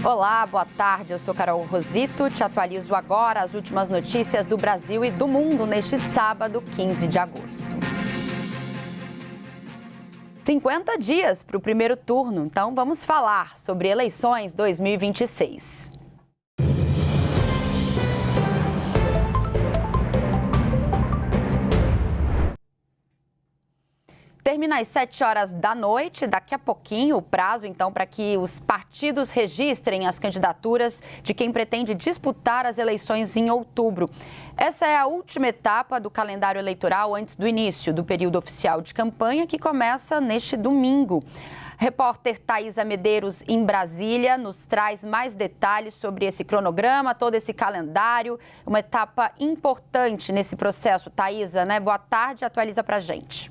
Olá, boa tarde. Eu sou Carol Rosito. Te atualizo agora as últimas notícias do Brasil e do mundo neste sábado, 15 de agosto. 50 dias para o primeiro turno, então vamos falar sobre eleições 2026. Termina às 7 horas da noite, daqui a pouquinho o prazo, então, para que os partidos registrem as candidaturas de quem pretende disputar as eleições em outubro. Essa é a última etapa do calendário eleitoral antes do início do período oficial de campanha, que começa neste domingo. Repórter Thaisa Medeiros, em Brasília, nos traz mais detalhes sobre esse cronograma, todo esse calendário, uma etapa importante nesse processo. Thaisa, né? Boa tarde, atualiza pra gente.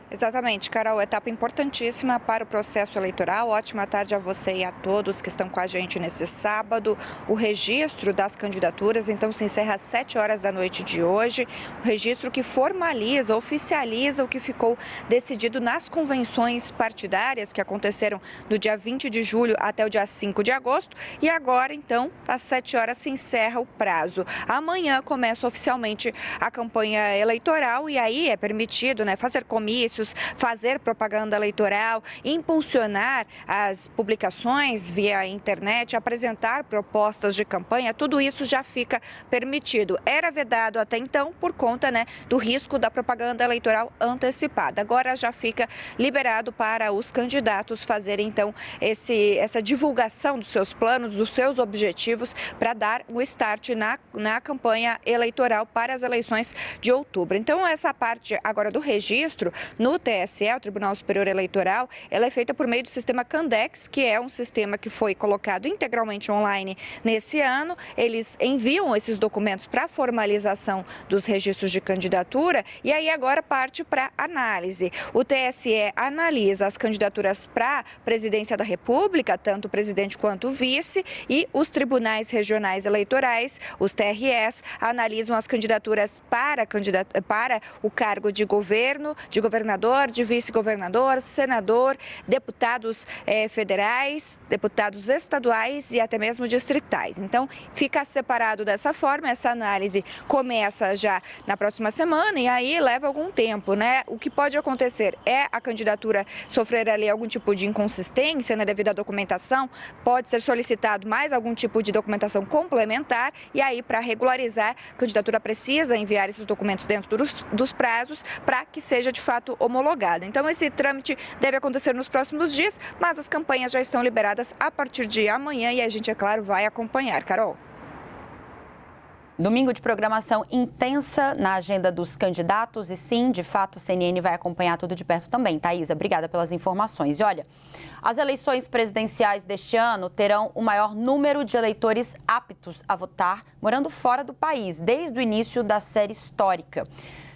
Exatamente, Carol, etapa importantíssima para o processo eleitoral. Ótima tarde a você e a todos que estão com a gente nesse sábado. O registro das candidaturas, então, se encerra às 7 horas da noite de hoje. O registro que formaliza, oficializa o que ficou decidido nas convenções partidárias que aconteceram do dia 20 de julho até o dia 5 de agosto. E agora, então, às 7 horas se encerra o prazo. Amanhã começa oficialmente a campanha eleitoral e aí é permitido, né, fazer comícios, fazer propaganda eleitoral, impulsionar as publicações via internet, apresentar propostas de campanha, tudo isso já fica permitido. Era vedado até então por conta, né, do risco da propaganda eleitoral antecipada. Agora já fica liberado para os candidatos fazerem, então, essa divulgação dos seus planos, dos seus objetivos para dar o start na campanha eleitoral para as eleições de outubro. Então, essa parte agora do registro no TSE, o Tribunal Superior Eleitoral, ela é feita por meio do sistema Candex, que é um sistema que foi colocado integralmente online nesse ano. Eles enviam esses documentos para formalização dos registros de candidatura e aí agora parte para análise. O TSE analisa as candidaturas para a presidência da República, tanto o presidente quanto o vice, e os tribunais regionais eleitorais, os TREs, analisam as candidaturas para o cargo de governo, de governador, de vice-governador, senador, deputados federais, deputados estaduais e até mesmo distritais. Então, fica separado dessa forma, essa análise começa já na próxima semana e aí leva algum tempo, né? O que pode acontecer é a candidatura sofrer ali algum tipo de inconsistência, né, devido à documentação, pode ser solicitado mais algum tipo de documentação complementar e aí, para regularizar, a candidatura precisa enviar esses documentos dentro dos prazos para que seja de fato homologada. Então, esse trâmite deve acontecer nos próximos dias, mas as campanhas já estão liberadas a partir de amanhã e a gente, é claro, vai acompanhar. Carol. Domingo de programação intensa na agenda dos candidatos e sim, de fato, o CNN vai acompanhar tudo de perto também. Thaisa, obrigada pelas informações. E olha, as eleições presidenciais deste ano terão o maior número de eleitores aptos a votar morando fora do país, desde o início da série histórica.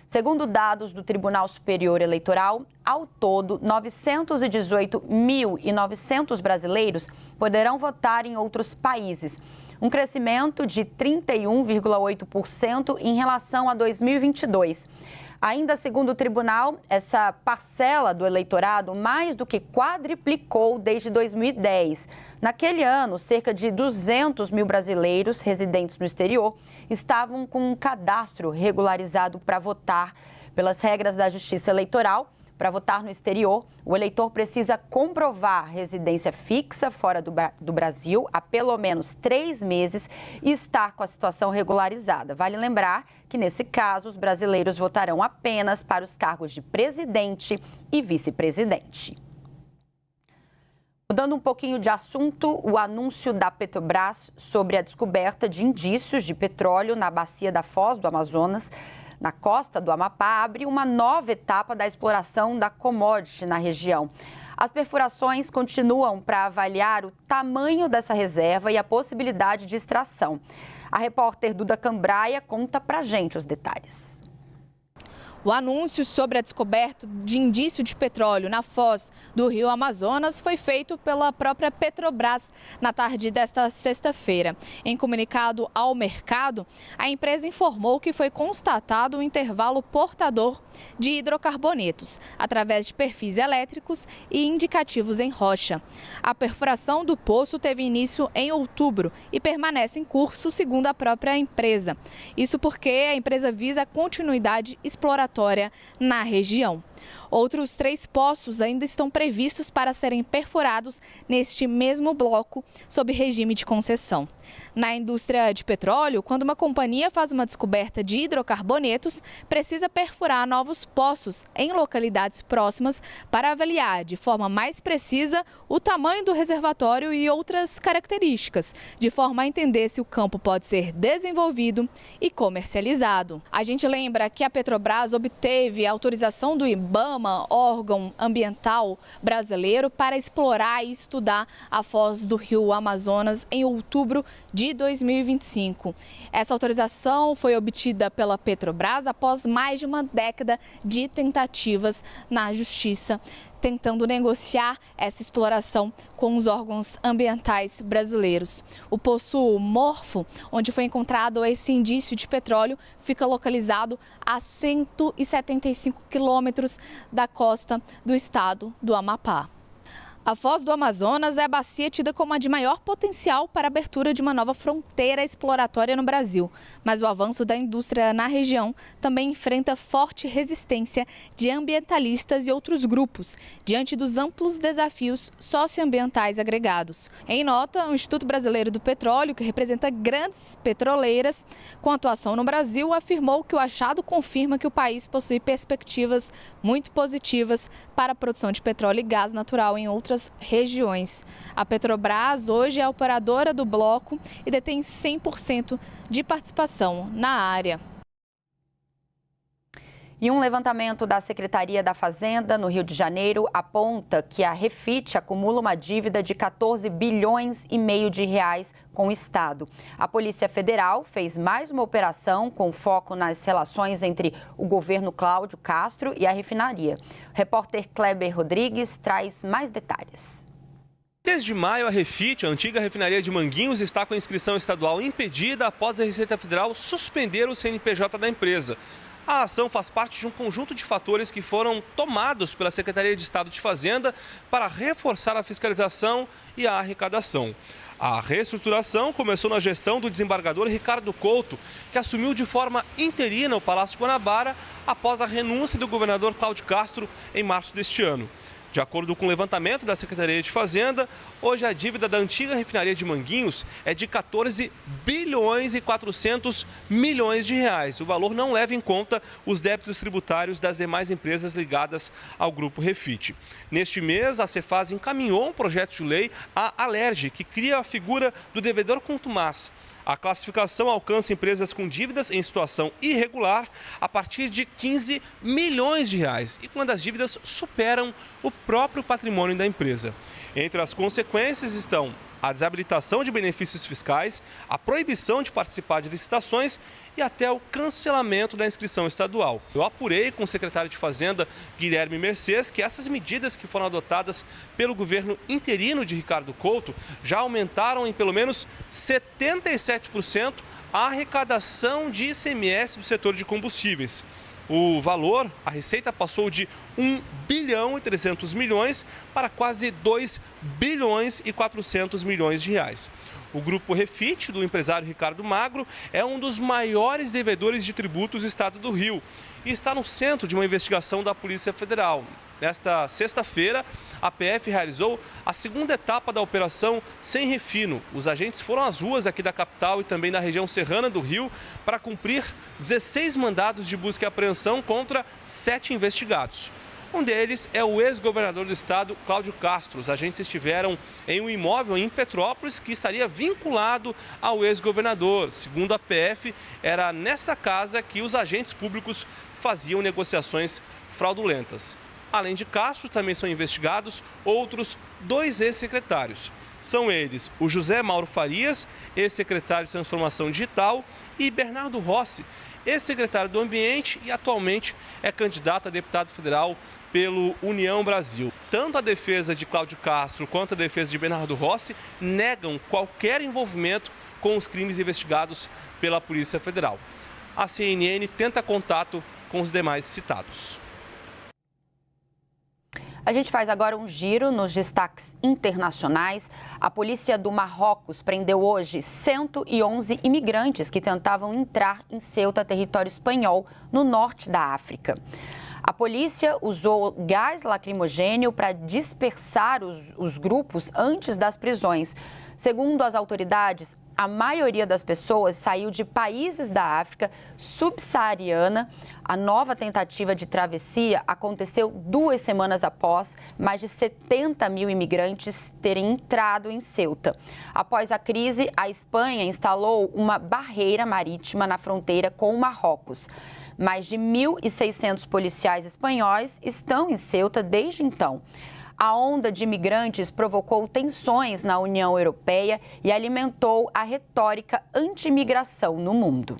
Segundo dados do Tribunal Superior Eleitoral, ao todo, 918.900 brasileiros poderão votar em outros países, um crescimento de 31,8% em relação a 2022. Ainda segundo o tribunal, essa parcela do eleitorado mais do que quadriplicou desde 2010. Naquele ano, cerca de 200 mil brasileiros residentes no exterior estavam com um cadastro regularizado para votar. Pelas regras da Justiça Eleitoral, para votar no exterior, o eleitor precisa comprovar residência fixa fora do Brasil há pelo menos 3 meses e estar com a situação regularizada. Vale lembrar que, nesse caso, os brasileiros votarão apenas para os cargos de presidente e vice-presidente. Mudando um pouquinho de assunto, o anúncio da Petrobras sobre a descoberta de indícios de petróleo na bacia da Foz do Amazonas, na costa do Amapá, abre uma nova etapa da exploração da commodity na região. As perfurações continuam para avaliar o tamanho dessa reserva e a possibilidade de extração. A repórter Duda Cambraia conta pra gente os detalhes. O anúncio sobre a descoberta de indício de petróleo na foz do rio Amazonas foi feito pela própria Petrobras na tarde desta sexta-feira. Em comunicado ao mercado, a empresa informou que foi constatado um intervalo portador de hidrocarbonetos, através de perfis elétricos e indicativos em rocha. A perfuração do poço teve início em outubro e permanece em curso, segundo a própria empresa. Isso porque a empresa visa a continuidade exploratória na região. Outros 3 poços ainda estão previstos para serem perfurados neste mesmo bloco, sob regime de concessão. Na indústria de petróleo, quando uma companhia faz uma descoberta de hidrocarbonetos, precisa perfurar novos poços em localidades próximas para avaliar de forma mais precisa o tamanho do reservatório e outras características, de forma a entender se o campo pode ser desenvolvido e comercializado. A gente lembra que a Petrobras obteve a autorização do IBAMA, órgão ambiental brasileiro, para explorar e estudar a foz do rio Amazonas em outubro de 2025. Essa autorização foi obtida pela Petrobras após mais de uma década de tentativas na Justiça, tentando negociar essa exploração com os órgãos ambientais brasileiros. O poço Morfo, onde foi encontrado esse indício de petróleo, fica localizado a 175 quilômetros da costa do estado do Amapá. A Foz do Amazonas é a bacia tida como a de maior potencial para a abertura de uma nova fronteira exploratória no Brasil. Mas o avanço da indústria na região também enfrenta forte resistência de ambientalistas e outros grupos, diante dos amplos desafios socioambientais agregados. Em nota, o Instituto Brasileiro do Petróleo, que representa grandes petroleiras com atuação no Brasil, afirmou que o achado confirma que o país possui perspectivas muito positivas para a produção de petróleo e gás natural em outras regiões. A Petrobras hoje é a operadora do bloco e detém 100% de participação na área. E um levantamento da Secretaria da Fazenda, no Rio de Janeiro, aponta que a Refit acumula uma dívida de 14 bilhões e meio de reais com o Estado. A Polícia Federal fez mais uma operação com foco nas relações entre o governo Cláudio Castro e a refinaria. O repórter Kleber Rodrigues traz mais detalhes. Desde maio, a Refit, a antiga refinaria de Manguinhos, está com a inscrição estadual impedida após a Receita Federal suspender o CNPJ da empresa. A ação faz parte de um conjunto de fatores que foram tomados pela Secretaria de Estado de Fazenda para reforçar a fiscalização e a arrecadação. A reestruturação começou na gestão do desembargador Ricardo Couto, que assumiu de forma interina o Palácio Guanabara após a renúncia do governador Cláudio Castro em março deste ano. De acordo com o levantamento da Secretaria de Fazenda, hoje a dívida da antiga refinaria de Manguinhos é de 14 bilhões e 400 milhões de reais. O valor não leva em conta os débitos tributários das demais empresas ligadas ao grupo Refit. Neste mês, a Cefaz encaminhou um projeto de lei, a Alerj, que cria a figura do devedor contumaz. A classificação alcança empresas com dívidas em situação irregular a partir de 15 milhões de reais e quando as dívidas superam o próprio patrimônio da empresa. Entre as consequências estão a desabilitação de benefícios fiscais, a proibição de participar de licitações e até o cancelamento da inscrição estadual. Eu apurei com o secretário de Fazenda, Guilherme Mercês, que essas medidas que foram adotadas pelo governo interino de Ricardo Couto já aumentaram em pelo menos 77% a arrecadação de ICMS do setor de combustíveis. O valor, a receita passou de 1 bilhão e 300 milhões para quase 2 bilhões e 400 milhões de reais. O grupo Refit, do empresário Ricardo Magro, é um dos maiores devedores de tributos do estado do Rio e está no centro de uma investigação da Polícia Federal. Nesta sexta-feira, a PF realizou a segunda etapa da Operação Sem Refino. Os agentes foram às ruas aqui da capital e também da região serrana do Rio para cumprir 16 mandados de busca e apreensão contra 7 investigados. Um deles é o ex-governador do estado, Cláudio Castro. Os agentes estiveram em um imóvel em Petrópolis que estaria vinculado ao ex-governador. Segundo a PF, era nesta casa que os agentes públicos faziam negociações fraudulentas. Além de Castro, também são investigados outros 2 ex-secretários. São eles o José Mauro Farias, ex-secretário de Transformação Digital, e Bernardo Rossi, ex-secretário do Ambiente e atualmente é candidato a deputado federal pelo União Brasil. Tanto a defesa de Cláudio Castro quanto a defesa de Bernardo Rossi negam qualquer envolvimento com os crimes investigados pela Polícia Federal. A CNN tenta contato com os demais citados. A gente faz agora um giro nos destaques internacionais. A polícia do Marrocos prendeu hoje 111 imigrantes que tentavam entrar em Ceuta, território espanhol, no norte da África. A polícia usou gás lacrimogêneo para dispersar os grupos antes das prisões. Segundo as autoridades, a maioria das pessoas saiu de países da África subsaariana. A nova tentativa de travessia aconteceu 2 semanas após mais de 70 mil imigrantes terem entrado em Ceuta. Após a crise, a Espanha instalou uma barreira marítima na fronteira com o Marrocos. Mais de 1.600 policiais espanhóis estão em Ceuta desde então. A onda de imigrantes provocou tensões na União Europeia e alimentou a retórica anti-imigração no mundo.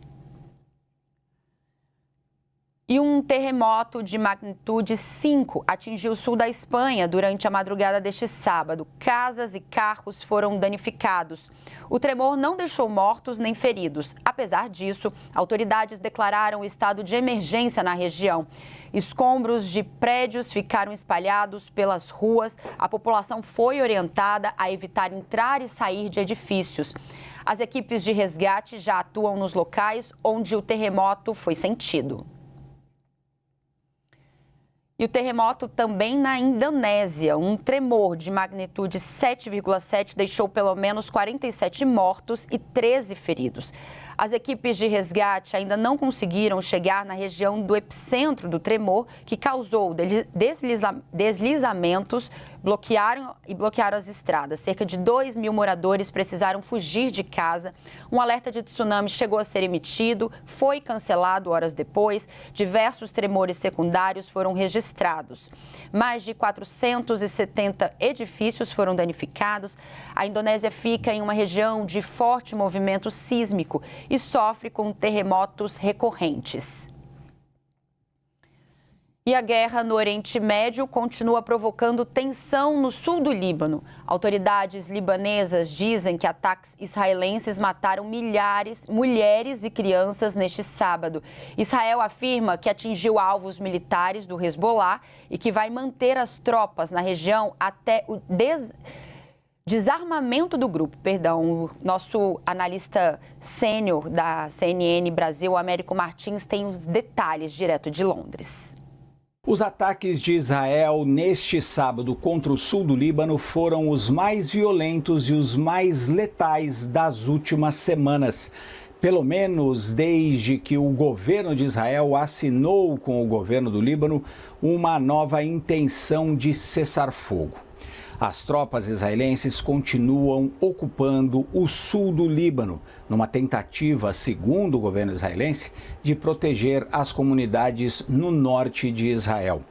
E um terremoto de magnitude 5 atingiu o sul da Espanha durante a madrugada deste sábado. Casas e carros foram danificados. O tremor não deixou mortos nem feridos. Apesar disso, autoridades declararam estado de emergência na região. Escombros de prédios ficaram espalhados pelas ruas. A população foi orientada a evitar entrar e sair de edifícios. As equipes de resgate já atuam nos locais onde o terremoto foi sentido. E o terremoto também na Indonésia. Um tremor de magnitude 7,7 deixou pelo menos 47 mortos e 13 feridos. As equipes de resgate ainda não conseguiram chegar na região do epicentro do tremor, que causou deslizamentos, bloquearam as estradas. Cerca de 2.000 moradores precisaram fugir de casa. Um alerta de tsunami chegou a ser emitido, foi cancelado horas depois. Diversos tremores secundários foram registrados. Mais de 470 edifícios foram danificados. A Indonésia fica em uma região de forte movimento sísmico e sofre com terremotos recorrentes. E a guerra no Oriente Médio continua provocando tensão no sul do Líbano. Autoridades libanesas dizem que ataques israelenses mataram mulheres e crianças neste sábado. Israel afirma que atingiu alvos militares do Hezbollah e que vai manter as tropas na região até o desarmamento do grupo. O nosso analista sênior da CNN Brasil, Américo Martins, tem os detalhes direto de Londres. Os ataques de Israel neste sábado contra o sul do Líbano foram os mais violentos e os mais letais das últimas semanas. Pelo menos desde que o governo de Israel assinou com o governo do Líbano uma nova intenção de cessar fogo. As tropas israelenses continuam ocupando o sul do Líbano, numa tentativa, segundo o governo israelense, de proteger as comunidades no norte de Israel.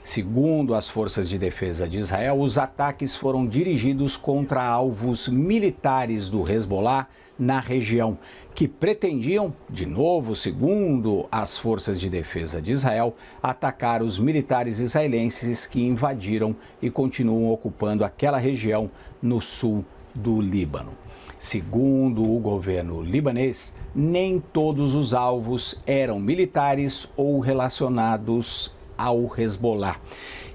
Segundo as forças de defesa de Israel, os ataques foram dirigidos contra alvos militares do Hezbollah na região, que pretendiam, de novo, segundo as forças de defesa de Israel, atacar os militares israelenses que invadiram e continuam ocupando aquela região no sul do Líbano. Segundo o governo libanês, nem todos os alvos eram militares ou relacionados ao Hezbollah.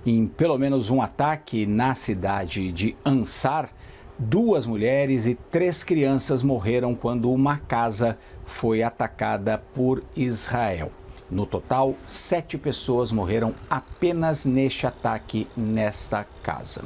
Em pelo menos um ataque na cidade de Ansar, 2 mulheres e 3 crianças morreram quando uma casa foi atacada por Israel. No total, 7 pessoas morreram apenas neste ataque nesta casa.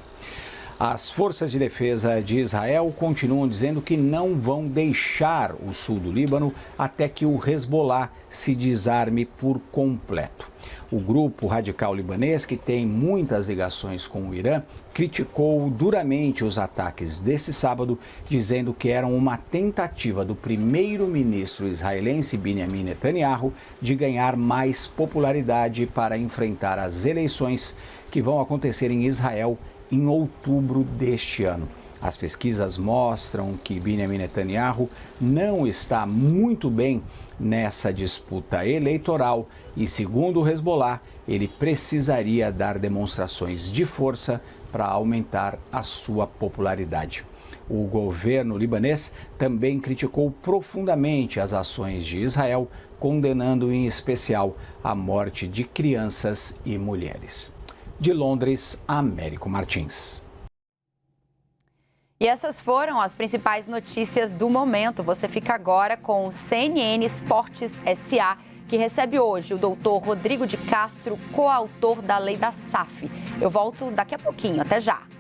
As forças de defesa de Israel continuam dizendo que não vão deixar o sul do Líbano até que o Hezbollah se desarme por completo. O grupo radical libanês, que tem muitas ligações com o Irã, criticou duramente os ataques desse sábado, dizendo que eram uma tentativa do primeiro-ministro israelense Benjamin Netanyahu de ganhar mais popularidade para enfrentar as eleições que vão acontecer em Israel em outubro deste ano. As pesquisas mostram que Benjamin Netanyahu não está muito bem nessa disputa eleitoral e, segundo o Hezbollah, ele precisaria dar demonstrações de força para aumentar a sua popularidade. O governo libanês também criticou profundamente as ações de Israel, condenando em especial a morte de crianças e mulheres. De Londres, Américo Martins. E essas foram as principais notícias do momento. Você fica agora com o CNN Esportes SA, que recebe hoje o doutor Rodrigo de Castro, coautor da lei da SAF. Eu volto daqui a pouquinho. Até já!